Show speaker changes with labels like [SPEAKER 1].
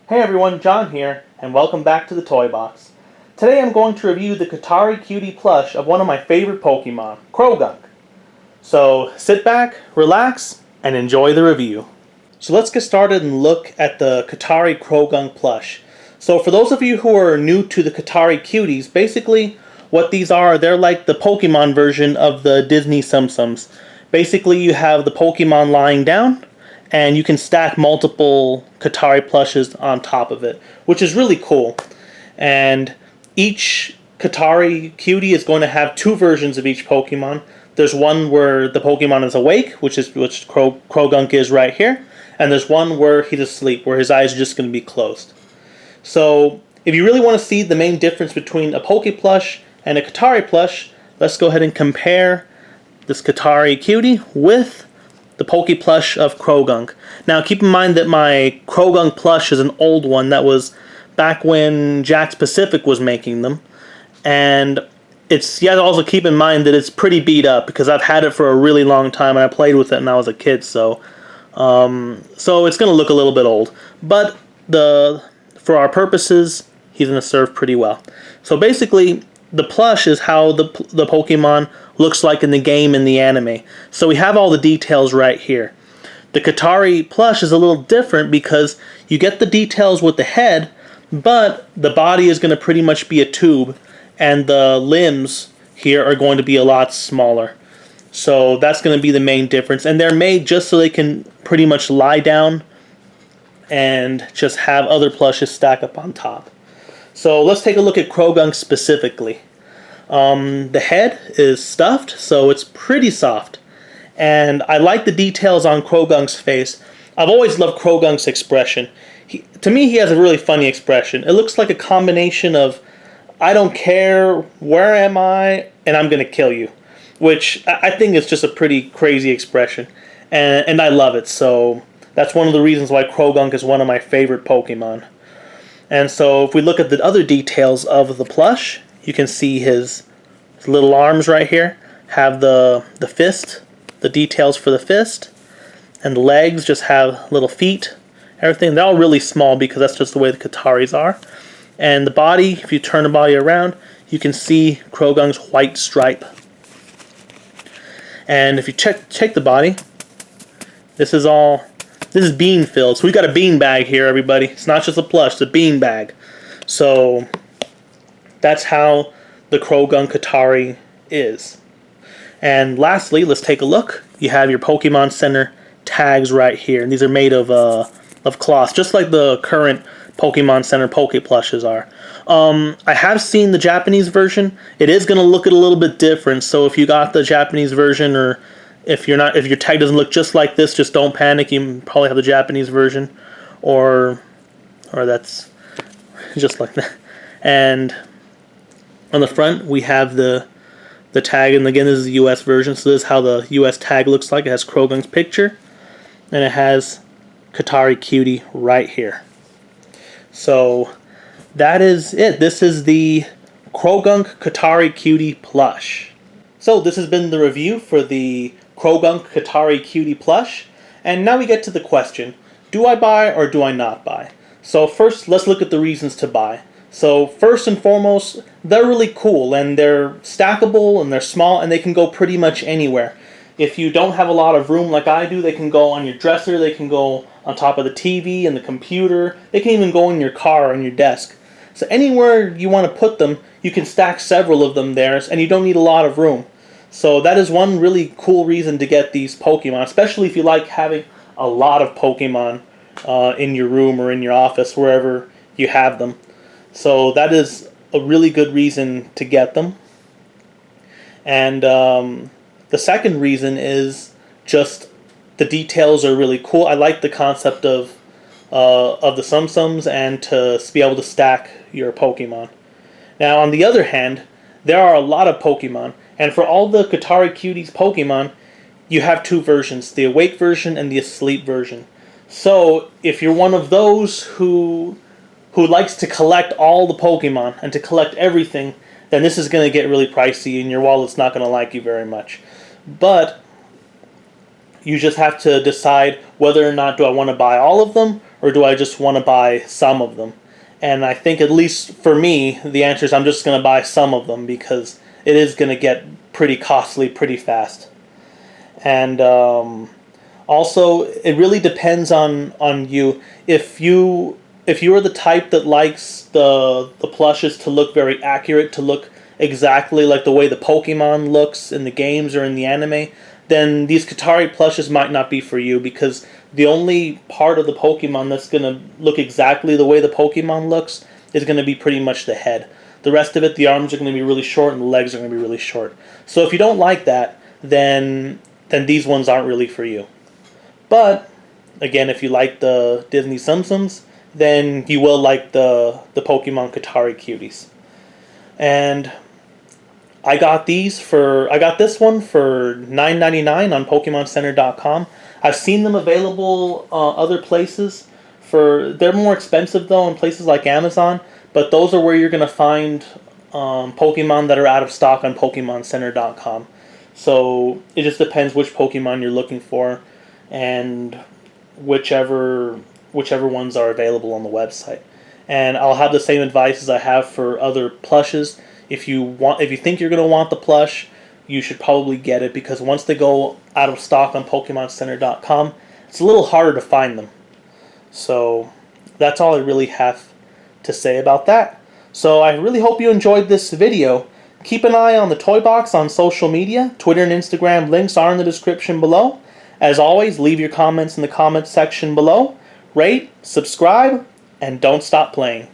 [SPEAKER 1] Hey everyone, John here, and welcome back to the Toy Box. Today I'm going to review the Kuttari Cutie plush of one of my favorite Pokemon, Croagunk. So sit back, relax, and enjoy the review. So let's get started and look at the Kuttari Croagunk plush. So for those of you who are new to the Kuttari Cuties, basically what these are, they're like the Pokemon version of the Disney Tsum Tsums. Basically you have the Pokemon lying down, and you can stack multiple Kuttari plushes on top of it, which is really cool. And each Kuttari Cutie is going to have two versions of each Pokemon. There's one where the Pokemon is awake, which Croagunk is right here, and there's one where he's asleep, where his eyes are just going to be closed. So if you really want to see the main difference between a Poke plush and a Kuttari plush, let's go ahead and compare this Kuttari Cutie with the Poke plush of Croagunk. Now keep in mind that my Croagunk plush is an old one that was back when Jakks Pacific was making them. And you have to also keep in mind that it's pretty beat up because I've had it for a really long time and I played with it when I was a kid, so it's going to look a little bit old. But for our purposes, he's going to serve pretty well. So basically, the plush is how the Pokemon looks like in the game and the anime. So we have all the details right here. The Kuttari plush is a little different because you get the details with the head, but the body is going to pretty much be a tube, and the limbs here are going to be a lot smaller. So that's going to be the main difference. And they're made just so they can pretty much lie down and just have other plushes stack up on top. So let's take a look at Croagunk specifically. The head is stuffed, so it's pretty soft. And I like the details on Croagunk's face. I've always loved Croagunk's expression. To me, he has a really funny expression. It looks like a combination of, I don't care, where am I, and I'm going to kill you. Which I think is just a pretty crazy expression. And I love it, so that's one of the reasons why Croagunk is one of my favorite Pokemon. And so if we look at the other details of the plush, you can see his little arms right here have the fist, the details for the fist, and the legs just have little feet, everything. They're all really small because that's just the way the Kuttaris are. And the body, if you turn the body around, you can see Croagunk's white stripe. And if you check the body, this is bean filled. So we got a bean bag here, everybody. It's not just a plush, it's a bean bag. So that's how the Croagunk Kuttari is. And lastly, let's take a look. You have your Pokemon Center tags right here. And these are made of cloth, just like the current Pokemon Center Poke plushes are. I have seen the Japanese version. It is going to look a little bit different. So if you got the Japanese version, or if your tag doesn't look just like this, just don't panic. You probably have the Japanese version, or that's just like that. And on the front, we have the tag, and again, this is the US version, so this is how the US tag looks like. It has Croagunk's picture, and it has Kuttari Cutie right here. So that is it. This is the Croagunk Kuttari Cutie plush. So this has been the review for the Croagunk Kuttari Cutie plush, and now we get to the question, do I buy or do I not buy? So first, let's look at the reasons to buy. So first and foremost, they're really cool, and they're stackable, and they're small, and they can go pretty much anywhere. If you don't have a lot of room like I do, they can go on your dresser, they can go on top of the TV and the computer, they can even go in your car or on your desk. So anywhere you want to put them, you can stack several of them there, and you don't need a lot of room. So that is one really cool reason to get these Pokemon, especially if you like having a lot of Pokemon in your room or in your office, wherever you have them. So that is a really good reason to get them. And the second reason is just the details are really cool. I like the concept of the Tsum Tsums and to be able to stack your Pokemon. Now, on the other hand, there are a lot of Pokemon, and for all the Kuttari Cuties Pokemon, you have two versions, the awake version and the asleep version. So if you're one of those who likes to collect all the Pokemon and to collect everything, then this is going to get really pricey and your wallet's not going to like you very much. But you just have to decide whether or not do I want to buy all of them or do I just want to buy some of them. And I think, at least for me, the answer is I'm just going to buy some of them because it is going to get pretty costly pretty fast. And also, it really depends on you. If you are the type that likes the plushes to look very accurate, to look exactly like the way the Pokemon looks in the games or in the anime, then these Kuttari plushes might not be for you, because the only part of the Pokemon that's going to look exactly the way the Pokemon looks is going to be pretty much the head. The rest of it, the arms are going to be really short and the legs are going to be really short. So if you don't like that, then these ones aren't really for you. But, again, if you like the Disney Tsum Tsums, then you will like the Pokemon Kuttari Cuties. And I got this one for $9.99 on PokemonCenter.com. I've seen them available other places. They're more expensive though in places like Amazon, but those are where you're gonna find Pokemon that are out of stock on PokemonCenter.com. So it just depends which Pokemon you're looking for, and whichever ones are available on the website. And I'll have the same advice as I have for other plushes. If you think you're gonna want the plush, you should probably get it, because once they go out of stock on PokemonCenter.com, it's a little harder to find them. So that's all I really have to say about that. So I really hope you enjoyed this video. Keep an eye on the Toy Box on social media. Twitter and Instagram links are in the description below. As always, leave your comments in the comments section below. Rate, subscribe, and don't stop playing.